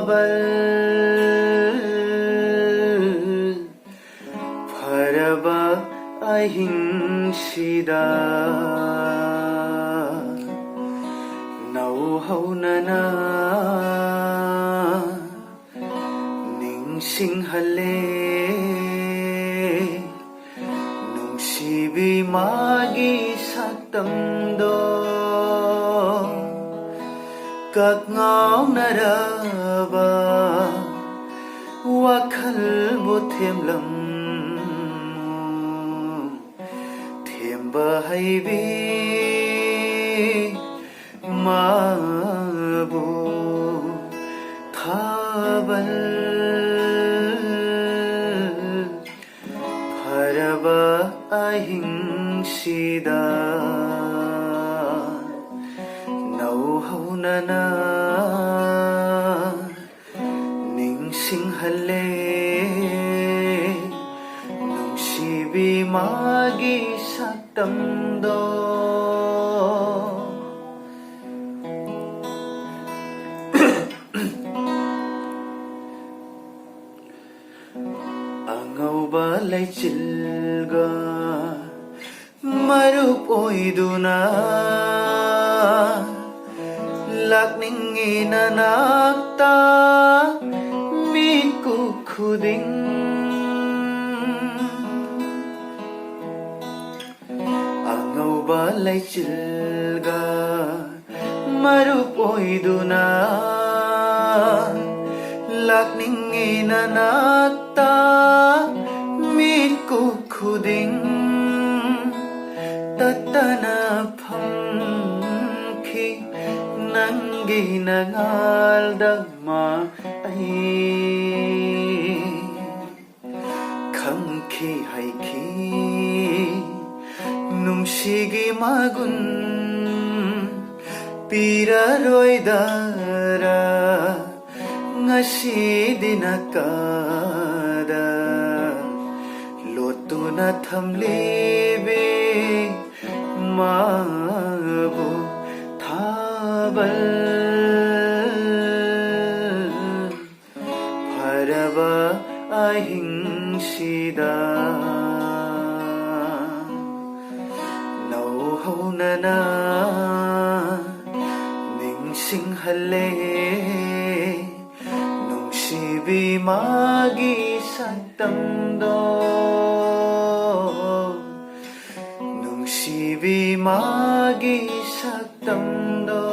Thabal pharaba ahingsida nauhaunana ningsinghale nungsibi magi saktamdo các ngõ naraba wakhal bu thêm lầm thêm bờ hay vi ma bu Thabal pharaba ahingsida nauhaunana ningsinghale nungsibi magi saktamdo angauba laichilga marup oiduna lakningi nanakta mitku khuding angauba laichilga marup oiduna lakningi nanakta mitku khuding tatana phamki nangi nangal dagma ai khamki haiki nungsigi magun piraroidara ngasi dinakada lotuna thamlebe mabu Thabal pharaba ahingsida nauhaunana ningsinghale nungsibi magi saktamdo nungsibi magi saktamdo